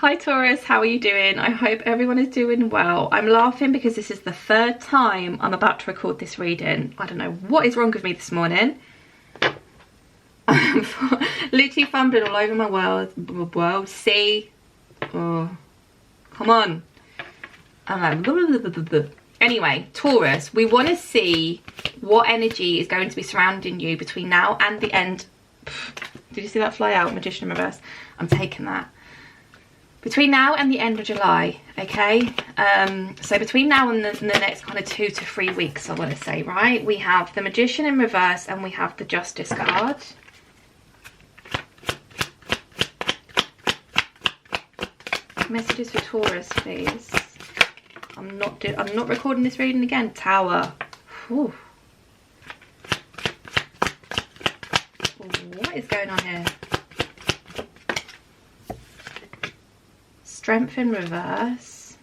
Hi Taurus, how are you doing? I hope everyone is doing well. I'm laughing because this is the third time I'm about to record this reading. I don't know what is wrong with me this morning. I'm literally fumbling all over my world. See? Oh, come on. I'm like, blah, blah, blah, blah, blah. Anyway, Taurus, we want to see what energy is going to be surrounding you between now and the end. Did you see that fly out? Magician in reverse. I'm taking that. Between now and the end of July, okay? So between now and the next kind of 2 to 3 weeks, I want to say, right? We have the Magician in reverse and we have the Justice card. Messages for Taurus, please. I'm not recording this reading again. Tower. Whew. What is going on here? Strength in reverse.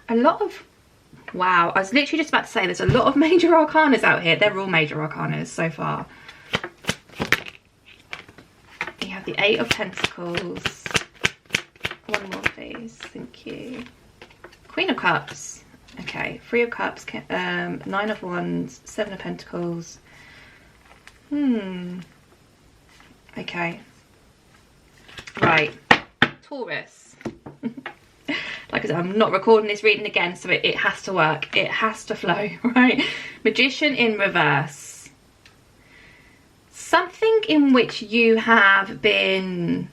A lot of, wow, I was literally just about to say there's a lot of major arcanas out here. They're all major arcanas so far. You have the 8 of Pentacles. One more please, thank you. Queen of Cups. Okay, 3 of Cups, 9 of Wands, 7 of Pentacles. Okay. Right. Taurus. Like I said, I'm not recording this reading again, so it has to work. It has to flow, right? Magician in reverse. Something in which you have been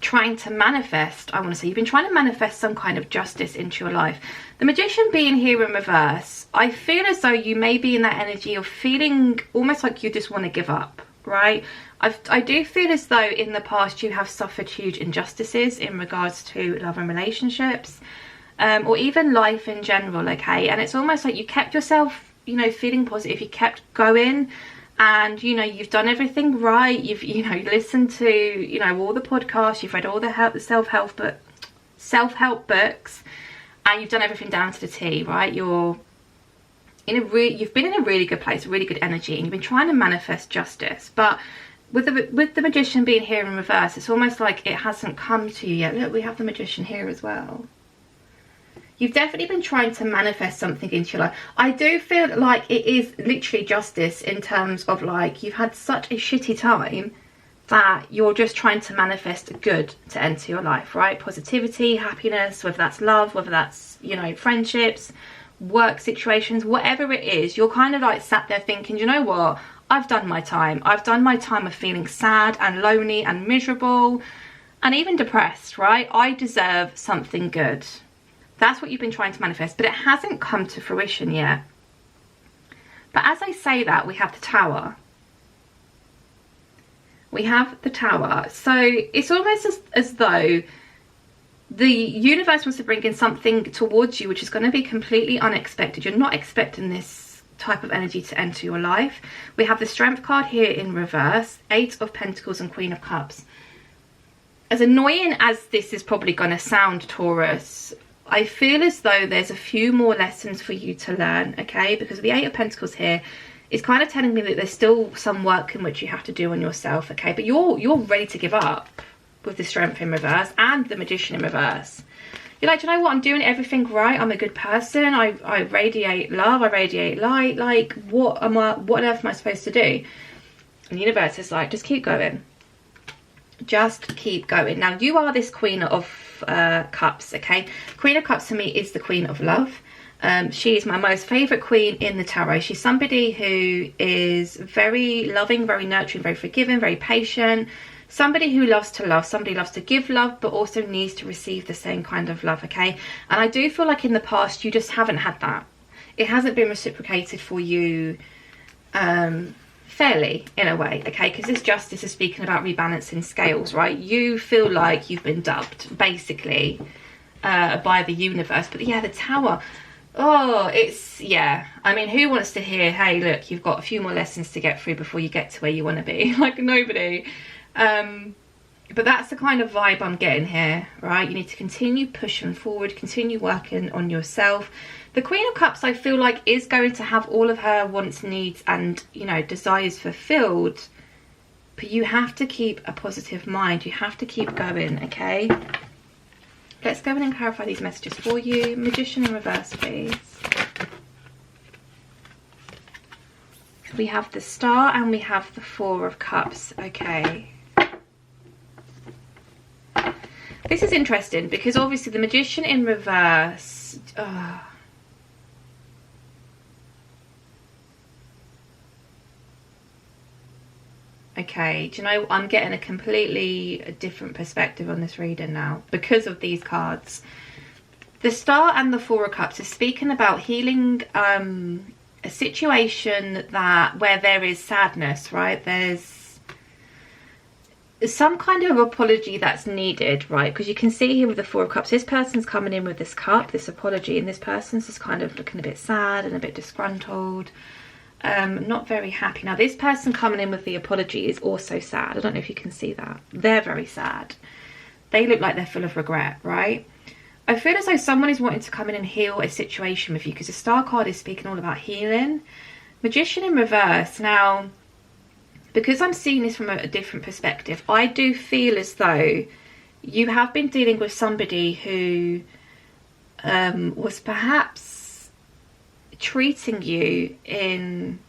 trying to manifest, I want to say. You've been trying to manifest some kind of justice into your life. The Magician being here in reverse, I feel as though you may be in that energy of feeling almost like you just want to give up, right? I do feel as though in the past you have suffered huge injustices in regards to love and relationships, or even life in general, okay? And it's almost like you kept yourself, you know, feeling positive. You kept going, and you know, you've done everything right. You've, you know, listened to, you know, all the podcasts. You've read all the self-help books, and you've done everything down to the T, right? You've been in a really good place, a really good energy, and you've been trying to manifest justice. But with the Magician being here in reverse, it's almost like it hasn't come to you yet. Look, we have the Magician here as well. You've definitely been trying to manifest something into your life. I do feel like it is literally justice in terms of, like, you've had such a shitty time that you're just trying to manifest good to enter your life, right? Positivity, happiness, whether that's love, whether that's, you know, friendships, work situations, whatever it is. You're kind of like sat there thinking, you know what? I've done my time. I've done my time of feeling sad and lonely and miserable and even depressed, right? I deserve something good. That's what you've been trying to manifest, but it hasn't come to fruition yet. But as I say that, we have the Tower. We have the Tower. So it's almost as though the universe wants to bring in something towards you which is going to be completely unexpected. You're not expecting this type of energy to enter your life. We have the Strength card here in reverse, 8 of Pentacles and Queen of Cups. As annoying as this is probably going to sound, Taurus, I feel as though there's a few more lessons for you to learn, okay? Because the 8 of Pentacles here is kind of telling me that there's still some work in which you have to do on yourself, okay? But you're ready to give up with the Strength in reverse and the Magician in reverse. You're like, do you know what? I'm doing everything right. I'm a good person. I radiate love. I radiate light. Like, what on earth am I supposed to do? And the universe is like, just keep going. Just keep going. Now, you are this Queen of Cups, okay? Queen of Cups to me is the Queen of Love. She is my most favourite queen in the tarot. She's somebody who is very loving, very nurturing, very forgiving, very patient. Somebody who loves to love, somebody who loves to give love, but also needs to receive the same kind of love, okay? And I do feel like in the past, you just haven't had that. It hasn't been reciprocated for you fairly, in a way, okay? Because this justice is speaking about rebalancing scales, right? You feel like you've been dubbed, basically, by the universe. But yeah, the Tower, oh, it's, yeah. I mean, who wants to hear, hey, look, you've got a few more lessons to get through before you get to where you want to be? Like, nobody. But that's the kind of vibe I'm getting here, right? You need to continue pushing forward, continue working on yourself. The Queen of Cups, I feel like, is going to have all of her wants, needs and, you know, desires fulfilled. But you have to keep a positive mind. You have to keep going, okay? Let's go in and clarify these messages for you. Magician in reverse, please. We have the Star and we have the Four of Cups. Okay. This is interesting because obviously the Magician in reverse... Okay, do you know, I'm getting a completely different perspective on this reading now because of these cards. The Star and the Four of Cups is speaking about healing a situation where there is sadness, right? There's some kind of apology that's needed, right? Because you can see here with the Four of Cups, this person's coming in with this cup, this apology, and this person's just kind of looking a bit sad and a bit disgruntled. Not very happy. Now this person coming in with the apology is also sad. I don't know if you can see that. They're very sad. They look like they're full of regret, right? I feel as though someone is wanting to come in and heal a situation with you because the Star card is speaking all about healing. Magician in reverse. Now, because I'm seeing this from a different perspective, I do feel as though you have been dealing with somebody who was perhaps treating you in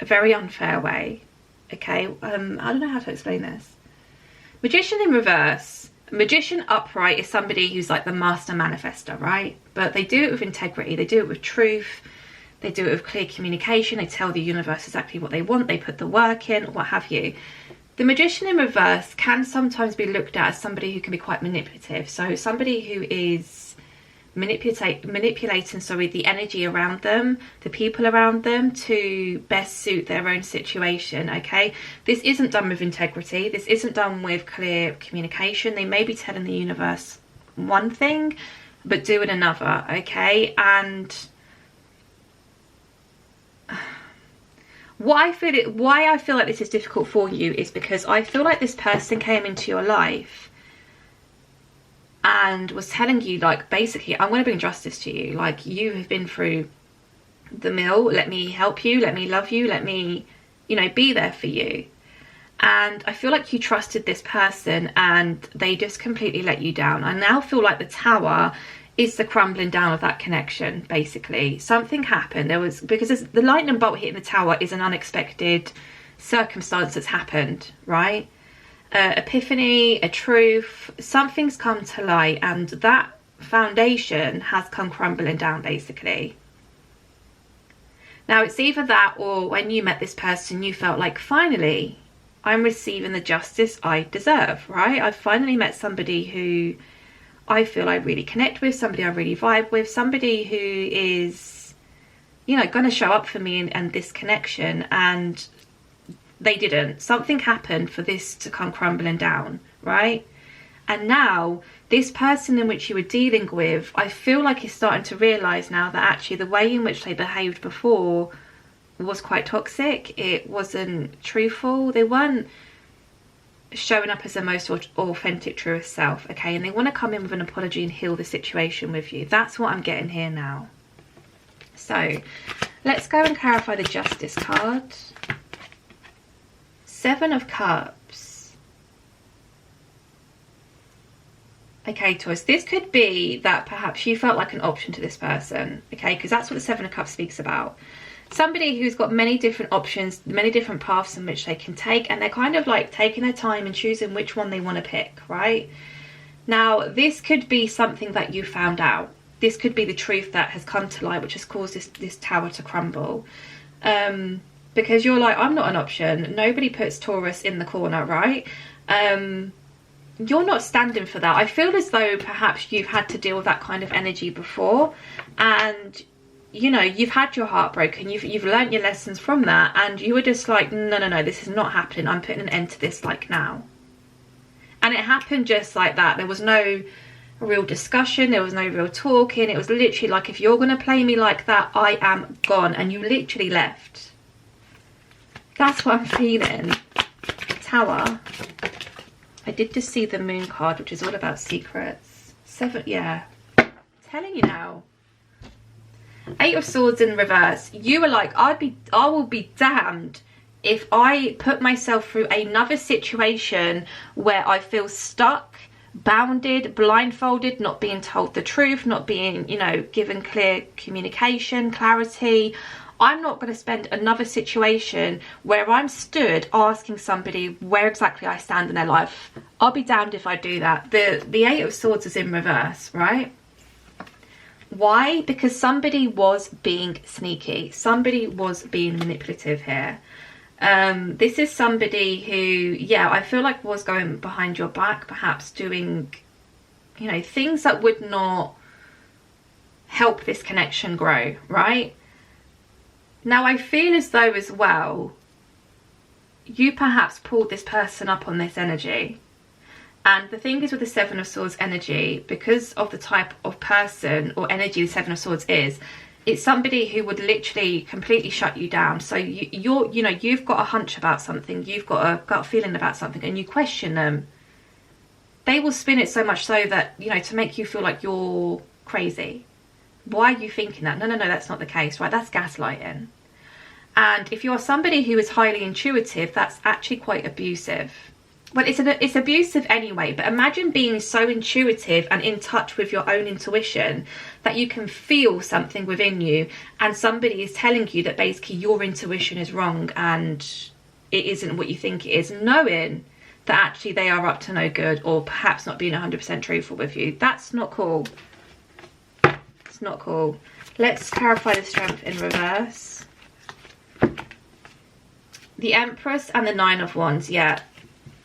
a very unfair way. Okay, I don't know how to explain this. Magician in reverse. Magician upright is somebody who's like the master manifester, right? But they do it with integrity, they do it with truth, they do it with clear communication, they tell the universe exactly what they want, they put the work in, what have you. The Magician in reverse can sometimes be looked at as somebody who can be quite manipulative. So somebody who is manipulating the energy around them, the people around them, to best suit their own situation. Okay, this isn't done with integrity, this isn't done with clear communication. They may be telling the universe one thing but doing another. Okay, and why I feel like this is difficult for you is because I feel like this person came into your life and was telling you, like, basically, I'm going to bring justice to you. Like, you have been through the mill. Let me help you. Let me love you. Let me, you know, be there for you. And I feel like you trusted this person and they just completely let you down. I now feel like the Tower is the crumbling down of that connection, basically. Something happened. Because the lightning bolt hitting the Tower is an unexpected circumstance that's happened, right? Epiphany, a truth, something's come to light, and that foundation has come crumbling down, basically. Now it's either that, or when you met this person you felt like, finally I'm receiving the justice I deserve, right? I've finally met somebody who I feel I really connect with, somebody I really vibe with, somebody who is, you know, going to show up for me and this connection. And they didn't. Something happened for this to come crumbling down, right? And now this person in which you were dealing with, I feel like is starting to realise now that actually the way in which they behaved before was quite toxic. It wasn't truthful. They weren't showing up as their most authentic, truest self, okay? And they want to come in with an apology and heal the situation with you. That's what I'm getting here now. So let's go and clarify the Justice card. Seven of Cups. Okay, Taurus, this could be that perhaps you felt like an option to this person, okay? Because that's what the Seven of Cups speaks about. Somebody who's got many different options, many different paths in which they can take, and they're kind of like taking their time and choosing which one they want to pick, right? Now, this could be something that you found out. This could be the truth that has come to light, which has caused this Tower to crumble. Because you're like, I'm not an option. Nobody puts Taurus in the corner, right? You're not standing for that. I feel as though perhaps you've had to deal with that kind of energy before, and you know, you've had your heart broken, you've learnt your lessons from that, and you were just like, no, this is not happening. I'm putting an end to this, like, now. And it happened just like that. There was no real discussion, there was no real talking. It was literally like, if you're going to play me like that, I am gone. And you literally left. That's what I'm feeling. Tower. I did just see the Moon card, which is all about secrets. Seven, yeah. I'm telling you now. Eight of Swords in reverse. You were like, I will be damned if I put myself through another situation where I feel stuck, bounded, blindfolded, not being told the truth, not being, you know, given clear communication, clarity. I'm not going to spend another situation where I'm stood asking somebody where exactly I stand in their life. I'll be damned if I do that. The Eight of Swords is in reverse, right? Why? Because somebody was being sneaky. Somebody was being manipulative here. This is somebody who, yeah, I feel like was going behind your back, perhaps doing, you know, things that would not help this connection grow, right? Now, I feel as though as well, you perhaps pulled this person up on this energy. And the thing is with the Seven of Swords energy, because of the type of person or energy the Seven of Swords is, it's somebody who would literally completely shut you down. So you've got a hunch about something, you've got a gut feeling about something, and you question them. They will spin it so much so that, you know, to make you feel like you're crazy. Why are you thinking that? No, that's not the case, right? That's gaslighting. And if you're somebody who is highly intuitive, that's actually quite abusive. Well, it's abusive anyway, but imagine being so intuitive and in touch with your own intuition that you can feel something within you, and somebody is telling you that basically your intuition is wrong and it isn't what you think it is, knowing that actually they are up to no good, or perhaps not being 100% truthful with you. That's not cool. It's not cool. Let's clarify the Strength in reverse. The Empress and the Nine of Wands. Yeah,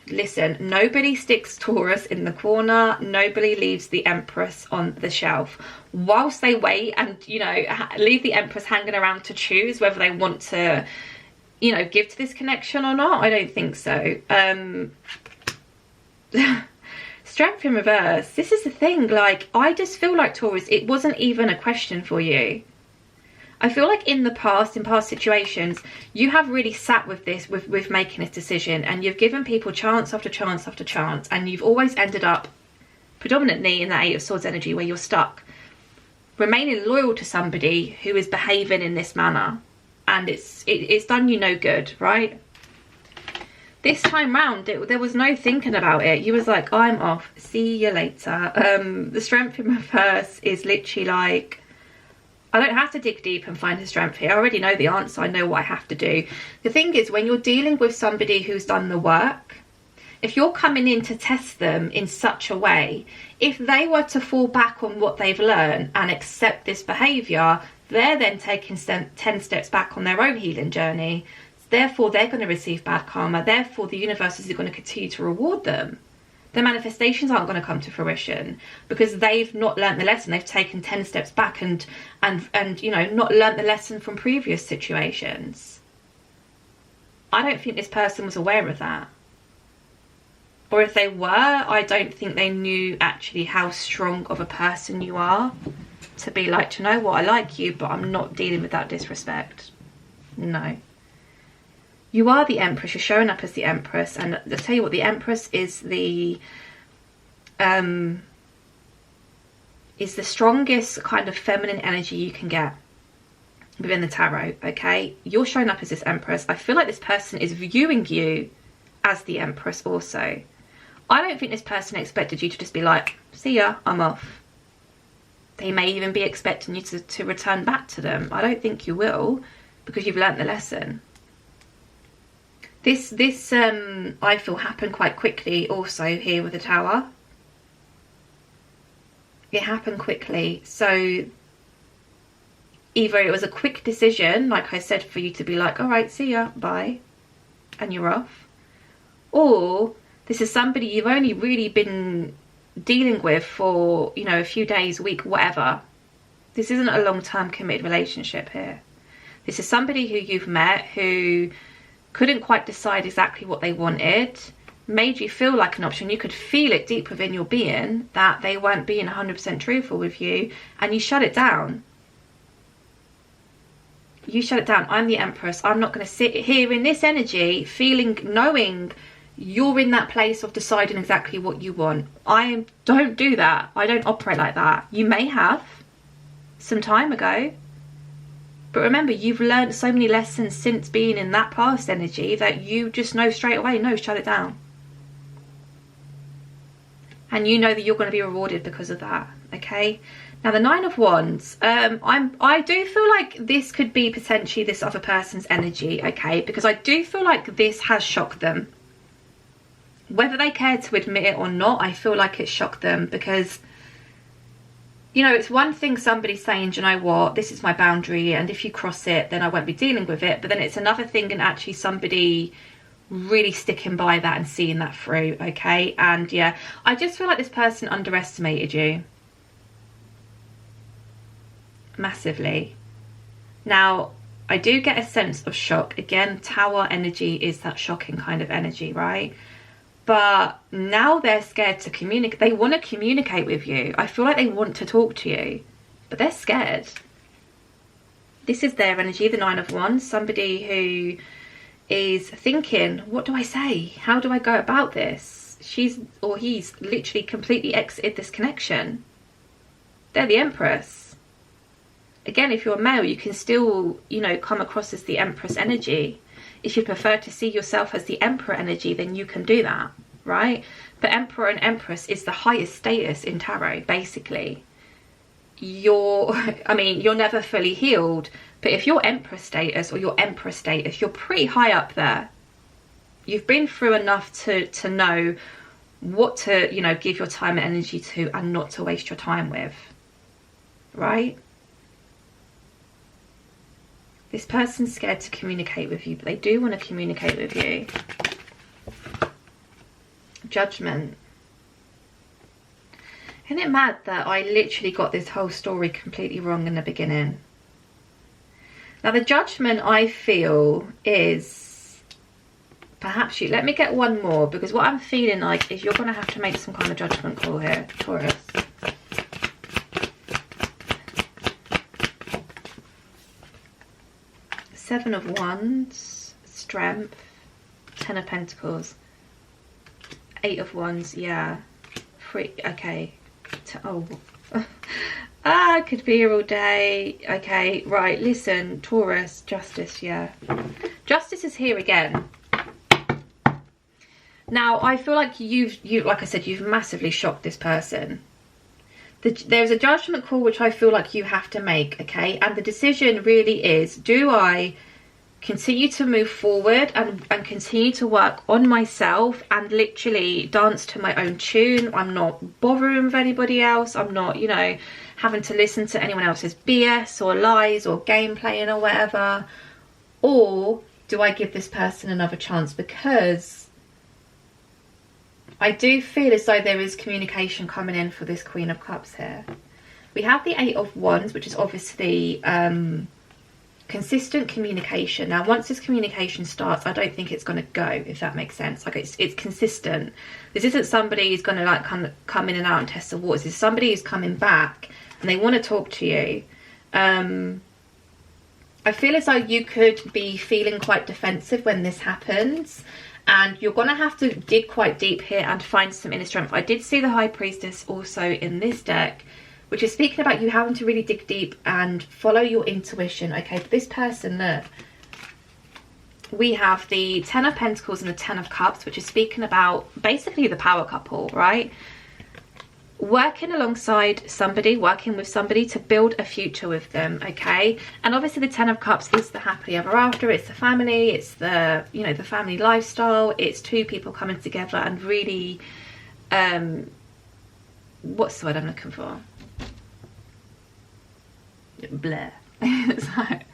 listen, nobody sticks Taurus in the corner. Nobody leaves the Empress on the shelf whilst they wait and, you know, leave the Empress hanging around to choose whether they want to, you know, give to this connection or not. I don't think so. Strength in reverse. This is the thing, like, I just feel like, Taurus, it wasn't even a question for you. I feel like in the past, in past situations, you have really sat with this, with making this decision, and you've given people chance after chance after chance, and you've always ended up predominantly in that Eight of Swords energy where you're stuck, remaining loyal to somebody who is behaving in this manner, and it's done you no good, right? This time round, there was no thinking about it. You was like, I'm off, see you later. The Strength in reverse is literally like, I don't have to dig deep and find the strength here. I already know the answer. I know what I have to do. The thing is, when you're dealing with somebody who's done the work, if you're coming in to test them in such a way, if they were to fall back on what they've learned and accept this behaviour, they're then taking 10 steps back on their own healing journey. Therefore, they're going to receive bad karma. Therefore, the universe is going to continue to reward them. Their manifestations aren't going to come to fruition because they've not learnt the lesson. They've taken 10 steps back and you know, not learnt the lesson from previous situations. I don't think this person was aware of that. Or if they were, I don't think they knew actually how strong of a person you are to be like, you know what, I like you, but I'm not dealing with that disrespect. No. You are the Empress. You're showing up as the Empress, and I'll tell you what, the Empress is the strongest kind of feminine energy you can get within the tarot. Okay, you're showing up as this Empress. I feel like this person is viewing you as the Empress also. I don't think this person expected you to just be like, see ya, I'm off. They may even be expecting you to return back to them. I don't think you will, because you've learnt the lesson. This I feel happened quite quickly also here with the Tower. It happened quickly. So either it was a quick decision, like I said, for you to be like, all right, see ya, bye, and you're off. Or this is somebody you've only really been dealing with for, you know, a few days, week, whatever. This isn't a long-term committed relationship here. This is somebody who you've met who couldn't quite decide exactly what they wanted, made you feel like an option. You could feel it deep within your being that they weren't being 100% truthful with you, and you shut it down. You shut it down. I'm the Empress. I'm not going to sit here in this energy feeling, knowing you're in that place of deciding exactly what you want. I don't do that. I don't operate like that. You may have some time ago, but remember, you've learned so many lessons since being in that past energy that you just know straight away, no, shut it down. and you know that you're going to be rewarded because of that. Okay, now the Nine of Wands, I do feel like this could be potentially this other person's energy, okay, because I do feel like this has shocked them. Whether they care to admit it or not, I feel like it shocked them, because, you know, it's one thing somebody saying, do you know what, this is my boundary, and if you cross it, then I won't be dealing with it. But then it's another thing, and actually somebody really sticking by that and seeing that through, okay? And yeah, I just feel like this person underestimated you massively. Now, I do get a sense of shock. Again, Tower energy is that shocking kind of energy, right? But now they're scared to communicate. They want to communicate with you. I feel like they want to talk to you, but they're scared. This is their energy, the Nine of Wands. Somebody who is thinking, what do I say? How do I go about this? She's or he's literally completely exited this connection. They're the Empress. Again, if you're a male, you can still, you know, come across as the Empress energy. If you prefer to see yourself as the Emperor energy, then you can do that, right? But Emperor and Empress is the highest status in tarot, basically. You're never fully healed, but if you're Empress status or your Emperor status, you're pretty high up there. You've been through enough to know what to, you know, give your time and energy to, and not to waste your time with, right? This person's scared to communicate with you, but they do want to communicate with you. Judgment. Isn't it mad that I literally got this whole story completely wrong in the beginning? Now, the Judgment, I feel, is perhaps you. Let me get one more, because what I'm feeling like is you're going to have to make some kind of judgment call here, Taurus. Seven of Wands, Strength, Ten of Pentacles, Eight of Wands, yeah, Three, okay, oh, I could be here all day, okay, right, listen, Taurus, Justice, yeah, Justice is here again. Now, I feel like like I said, you've massively shocked this person. There's a judgment call which I feel like you have to make, okay? And the decision really is, do I continue to move forward and continue to work on myself and literally dance to my own tune? I'm not bothering with anybody else. I'm not, you know, having to listen to anyone else's BS or lies or game playing or whatever. Or do I give this person another chance? Because I do feel as though there is communication coming in for this Queen of Cups here. We have the Eight of Wands, which is obviously consistent communication. Now, once this communication starts, I don't think it's going to go, if that makes sense. Like, it's consistent. This isn't somebody who's going to like come in and out and test the waters. It's somebody who's coming back and they want to talk to you. I feel as though you could be feeling quite defensive when this happens. And you're going to have to dig quite deep here and find some inner strength. I did see the High Priestess also in this deck, which is speaking about you having to really dig deep and follow your intuition. Okay, for this person, look, we have the Ten of Pentacles and the Ten of Cups, which is speaking about basically the power couple, right? Working alongside somebody, working with somebody to build a future with them, okay? And obviously the Ten of Cups is the happily ever after. It's the family, it's the, you know, the family lifestyle. It's two people coming together and really, what's the word I'm looking for? Bleh. It's like,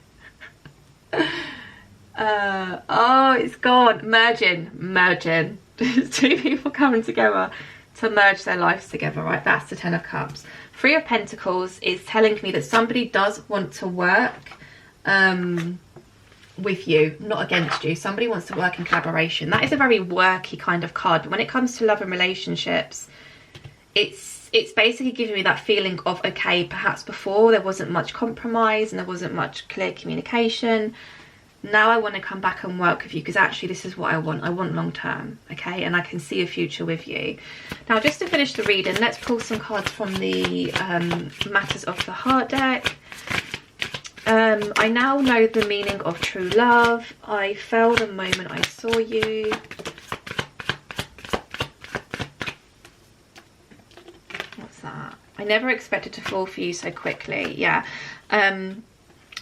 oh, it's gone. Merging. Two people coming together to merge their lives together, right? That's the Ten of Cups. Three of Pentacles is telling me that somebody does want to work with you, not against you. Somebody wants to work in collaboration. That is a very worky kind of card. But when it comes to love and relationships, it's basically giving me that feeling of, okay, perhaps before there wasn't much compromise and there wasn't much clear communication. Now I want to come back and work with you because actually this is what I want. I want long term, okay? And I can see a future with you. Now, just to finish the reading, let's pull some cards from the Matters of the Heart deck. I now know the meaning of true love. I felt the moment I saw you. that? I never expected to fall for you so quickly. Yeah.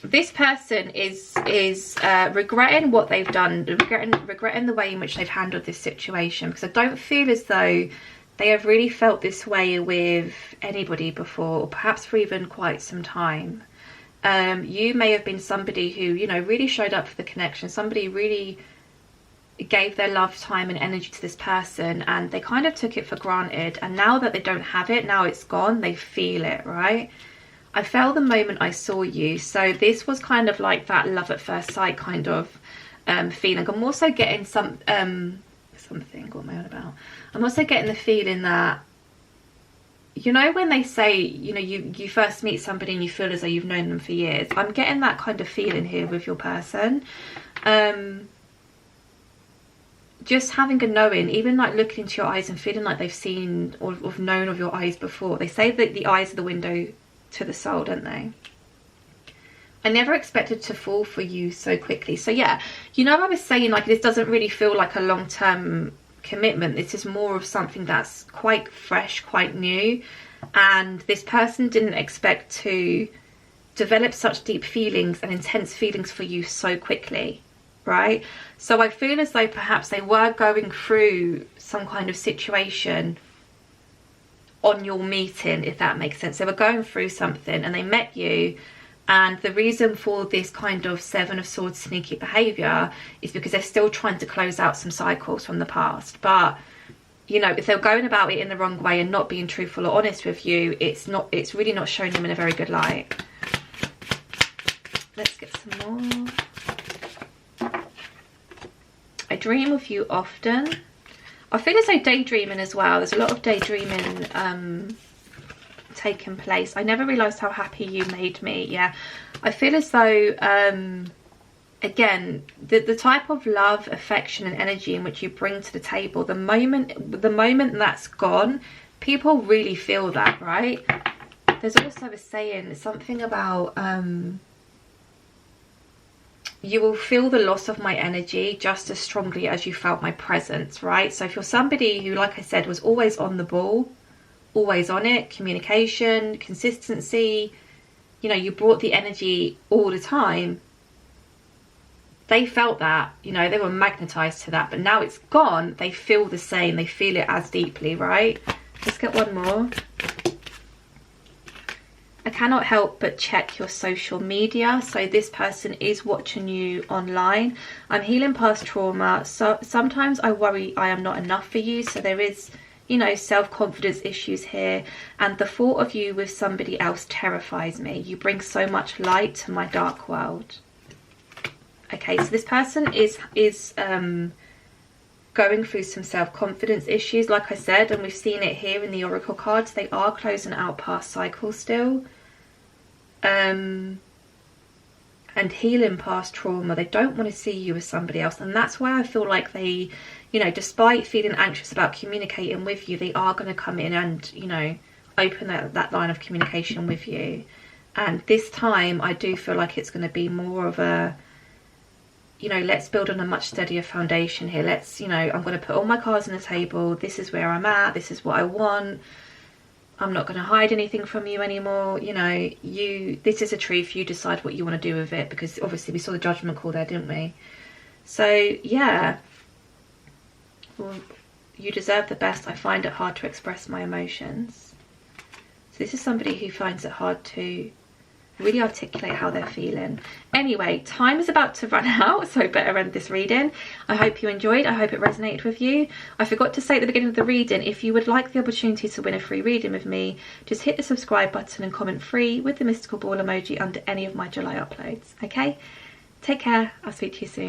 This person is regretting what they've done, regretting the way in which they've handled this situation, because I don't feel as though they have really felt this way with anybody before, or perhaps for even quite some time. You may have been somebody who, you know, really showed up for the connection, somebody really gave their love, time and energy to this person, and they kind of took it for granted, and now that they don't have it, now it's gone, they feel it, right? I felt the moment I saw you. So this was kind of like that love at first sight kind of feeling. I'm also getting something, what am I on about? I'm also getting the feeling that, you know, when they say, you know, you first meet somebody and you feel as though you've known them for years. I'm getting that kind of feeling here with your person. Just having a knowing, even like looking into your eyes and feeling like they've seen or have known of your eyes before. They say that the eyes are the window to the soul, don't they? I never expected to fall for you so quickly. So yeah, you know, I was saying like this doesn't really feel like a long-term commitment. This is more of something that's quite fresh, quite new, and this person didn't expect to develop such deep feelings and intense feelings for you so quickly, right? So I feel as though perhaps they were going through some kind of situation on your meeting, if that makes sense. They were going through something and they met you, and the reason for this kind of Seven of Swords sneaky behavior is because they're still trying to close out some cycles from the past. But you know, if they're going about it in the wrong way and not being truthful or honest with you, it's really not showing them in a very good light. Let's get some more. I dream of you often. I feel as though daydreaming as well. There's a lot of daydreaming taking place. I never realised how happy you made me. Yeah, I feel as though, again, the type of love, affection and energy in which you bring to the table, the moment that's gone, people really feel that, right? There's also a saying, something about... you will feel the loss of my energy just as strongly as you felt my presence, right? So if you're somebody who, like I said, was always on the ball, always on it, communication, consistency, you know, you brought the energy all the time, they felt that, you know, they were magnetized to that. But now it's gone, they feel the same, they feel it as deeply, right? Let's get one more. I cannot help but check your social media. So this person is watching you online. I'm healing past trauma. So sometimes I worry I am not enough for you. So there is, you know, self-confidence issues here. And the thought of you with somebody else terrifies me. You bring so much light to my dark world. Okay, so this person is going through some self-confidence issues, like I said, and we've seen it here in the oracle cards. They are closing out past cycles still. And healing past trauma. They don't want to see you as somebody else, and that's why I feel like they, you know, despite feeling anxious about communicating with you, they are going to come in and, you know, open that line of communication with you. And this time I do feel like it's going to be more of a, you know, let's build on a much steadier foundation here. Let's, you know, I'm going to put all my cards on the table. This is where I'm at. This is what I want. I'm not going to hide anything from you anymore. You know, this is a truth. You decide what you want to do with it, because obviously we saw the judgment call there, didn't we? So yeah, well, you deserve the best. I find it hard to express my emotions. So this is somebody who finds it hard to really articulate how they're feeling. Anyway, time is about to run out, so better end this reading. I hope you enjoyed. I hope it resonated with you. I forgot to say at the beginning of the reading, if you would like the opportunity to win a free reading with me, just hit the subscribe button and comment free with the mystical ball emoji under any of my July uploads. Okay, take care. I'll speak to you soon.